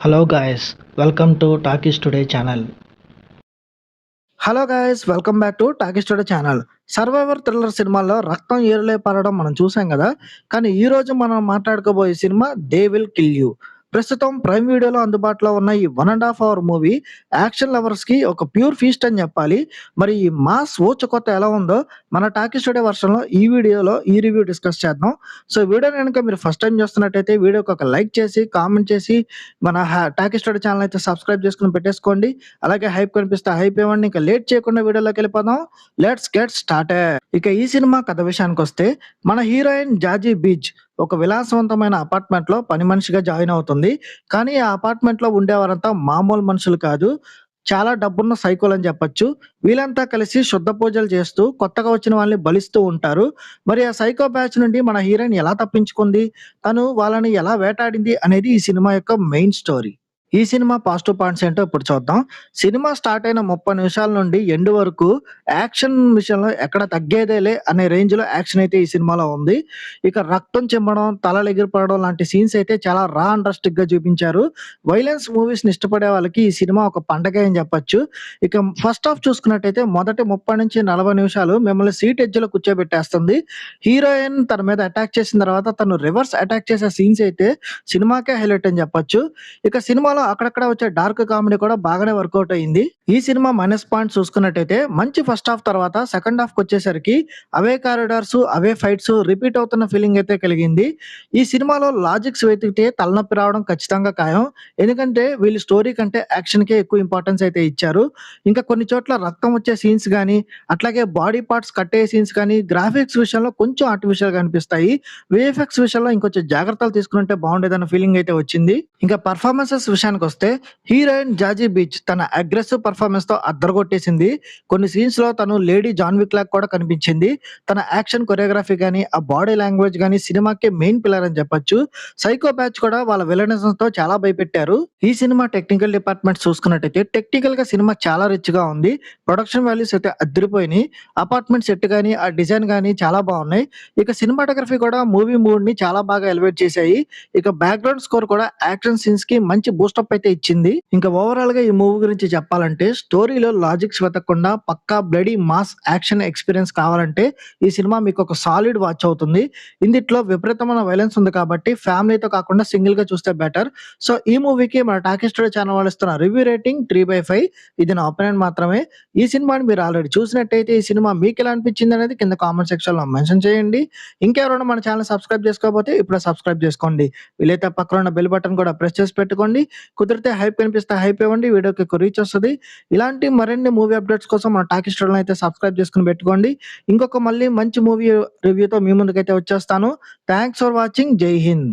Hello guys, welcome to Talkies Today channel. Hello guys welcome back to talkies today channel. Survivor thriller సినిమాలో రక్తం ఏరులై పారడం మనం చూసాం కదా. కానీ ఈ రోజు మనం మాట్లాడుకోబోయే సినిమా దే విల్ కిల్ యూ. ప్రస్తుతం ప్రైమ్ వీడియోలో అందుబాటులో ఉన్న ఈ 1.5 అవర్ మూవీ యాక్షన్ లవర్స్ కి ఒక ప్యూర్ ఫీస్ట్ అని చెప్పాలి. మరి ఈ మాస్ ఊచకొత్త ఎలా ఉందో మన టాకీస్ టుడే వర్షన్లో ఈ వీడియోలో ఈ రివ్యూ డిస్కస్ చేద్దాం. సో వీడియో కనుక మీరు ఫస్ట్ టైం చూస్తున్నట్టయితే వీడియోకి ఒక లైక్ చేసి కామెంట్ చేసి మన టాకీస్ టుడే ఛానల్ అయితే సబ్స్క్రైబ్ చేసుకుని పెట్టేసుకోండి. అలాగే హైప్ కనిపిస్తే హైప్ ఇవ్వండి. ఇంకా లేట్ చేయకుండా వీడియోలోకి వెళ్ళిపోదాం. Let's get started. ఇక ఈ సినిమా కథ విషయానికి వస్తే మన హీరోయిన్ జాజీ బీచ్ ఒక విలాసవంతమైన అపార్ట్మెంట్ లో పని మనిషిగా జాయిన్ అవుతుంది. కానీ ఆ అపార్ట్మెంట్ లో ఉండేవారంతా మామూలు మనుషులు కాదు. చాలా డబ్బున్న సైకోలు అని చెప్పొచ్చు. వీళ్ళంతా కలిసి శుద్ధ పూజలు చేస్తూ కొత్తగా వచ్చిన వాళ్ళని బలిస్తూ ఉంటారు. మరి ఆ సైకో బ్యాచ్ నుండి మన హీరోయిన్ ఎలా తప్పించుకుంది, తను వాళ్ళని ఎలా వేటాడింది అనేది ఈ సినిమా యొక్క మెయిన్ స్టోరీ. ఈ సినిమా పాజిటివ్ పాయింట్స్ ఏంటో ఇప్పుడు చూద్దాం. సినిమా స్టార్ట్ అయిన 30 నిమిషాల నుండి ఎండ్ వరకు యాక్షన్ విషయంలో ఎక్కడ తగ్గేదేలే అనే రేంజ్ లో యాక్షన్ అయితే ఈ సినిమాలో ఉంది. ఇక రక్తం చిమ్మడం, తలలు ఎగిరిపడడం లాంటి సీన్స్ అయితే చాలా రా అండ్ రస్టిక్ గా చూపించారు. వైలెన్స్ మూవీస్ ని ఇష్టపడే వాళ్ళకి ఈ సినిమా ఒక పండగే అని చెప్పొచ్చు. ఇక ఫస్ట్ హాఫ్ చూసుకున్నట్టయితే మొదటి 30 నుంచి 40 నిమిషాలు మిమ్మల్ని సీట్ ఎడ్జ్ లో కూర్చోబెట్టేస్తుంది. హీరోయిన్ తన మీద అటాక్ చేసిన తర్వాత తను రివర్స్ అటాక్ చేసే సీన్స్ అయితే సినిమాకే హైలైట్ అని చెప్పొచ్చు. ఇక సినిమాలో అక్కడక్కడ వచ్చే డార్క్ కామెడీ కూడా బాగానే వర్కౌట్ అయింది. ఈ సినిమా మైనస్ పాయింట్ చూసుకున్నట్టయితే మంచి ఫస్ట్ హాఫ్ తర్వాత సెకండ్ హాఫ్ వచ్చేసరికి అవే కారిడార్స్, అవే ఫైట్స్ రిపీట్ అవుతున్న ఫీలింగ్ అయితే కలిగింది. ఈ సినిమాలో లాజిక్స్ వెతికితే తలనొప్పి రావడం ఖచ్చితంగా ఖాయం. ఎందుకంటే వీళ్ళు స్టోరీ కంటే యాక్షన్ కే ఎక్కువ ఇంపార్టెన్స్ అయితే ఇచ్చారు. ఇంకా కొన్ని చోట్ల రక్తం వచ్చే సీన్స్ కానీ, అట్లాగే బాడీ పార్ట్స్ కట్టే సీన్స్ కానీ, గ్రాఫిక్స్ విషయంలో కొంచెం ఆర్టిఫిషియల్ గా అనిపిస్తాయి. విఎఫ్ఎక్స్ విషయంలో ఇంకొంచెం జాగ్రత్తలు తీసుకుంటే బాగుండేదన్న ఫీలింగ్ అయితే వచ్చింది. ఇంకా పర్ఫార్మెన్సెస్ విషయానికి వస్తే హీరోయిన్ జాజీ బీచ్ తన అగ్రెసివ్ పర్ఫార్మెన్స్ తో అద్దరగొట్టేసింది. కొన్ని సీన్స్ లో తను లేడీ జాన్ విక్ లాగా కూడా కనిపించింది. తన యాక్షన్ కొరియోగ్రఫీ గానీ, ఆ బాడీ లాంగ్వేజ్ గానీ సినిమాకి మెయిన్ పిల్లర్ అని చెప్పొచ్చు. సైకో బ్యాచ్ కూడా వాళ్ళ విలనిజం తో చాలా భయపెట్టారు. ఈ సినిమా టెక్నికల్ డిపార్ట్మెంట్ చూసుకున్నట్టయితే టెక్నికల్ గా సినిమా చాలా రిచ్ గా ఉంది. ప్రొడక్షన్ వాల్యూస్ అయితే అదిరిపోయినాయి. అపార్ట్మెంట్ సెట్ గానీ, ఆ డిజైన్ గానీ చాలా బాగున్నాయి. ఇక సినిమాటోగ్రఫీ కూడా మూవీ మూడ్ ని చాలా బాగా ఎలివేట్ చేశాయి. ఇక బ్యాక్గ్రౌండ్ స్కోర్ కూడా యాక్షన్ సీన్స్ కి మంచి బూస్టప్ అయితే ఇచ్చింది. ఇంకా ఓవరాల్ గా ఈ మూవీ గురించి చెప్పాలంటే స్టోరీలో లాజిక్స్ వెతకకుండా పక్కా బ్లడీ మాస్ యాక్షన్ ఎక్స్పీరియన్స్ కావాలంటే ఈ సినిమా మీకు ఒక సాలిడ్ వాచ్ అవుతుంది. ఇందిట్లో విపరీతమైన వైలెన్స్ ఉంది కాబట్టి ఫ్యామిలీతో కాకుండా సింగిల్ గా చూస్తే బెటర్. సో ఈ మూవీకి మన టాకీస్ టుడే ఛానల్ వాళ్ళు ఇస్తున్న రివ్యూ రేటింగ్ 3/5. ఇది నా ఒపీనియన్ మాత్రమే. ఈ సినిమాని మీరు ఆల్రెడీ చూసినట్టయితే ఈ సినిమా మీకు ఎలా అనిపించింది అనేది కింద కామెంట్ సెక్షన్ లో మెన్షన్ చేయండి. ఇంకెవరైనా మన ఛానల్ సబ్స్క్రైబ్ చేసుకోకపోతే ఇప్పుడు సబ్స్క్రైబ్ చేసుకోండి. వీలైతే పక్కన ఉన్న బెల్ బటన్ కూడా ప్రెస్ చేసి పెట్టుకోండి. కుదిరితే హైప్ కనిపిస్తే హైప్ ఇవ్వండి. వీడియోకి ఎక్కువ రీచ్ వస్తుంది. ఇలాంటి మరిన్ని మూవీ అప్డేట్స్ కోసం మన టాకీస్ ఛానల్ అయితే సబ్స్క్రైబ్ చేసుకుని పెట్టుకోండి. ఇంకొక మళ్ళీ మంచి మూవీ రివ్యూతో మీ ముందుకైతే వచ్చేస్తాను. Thanks for watching. జై హింద్.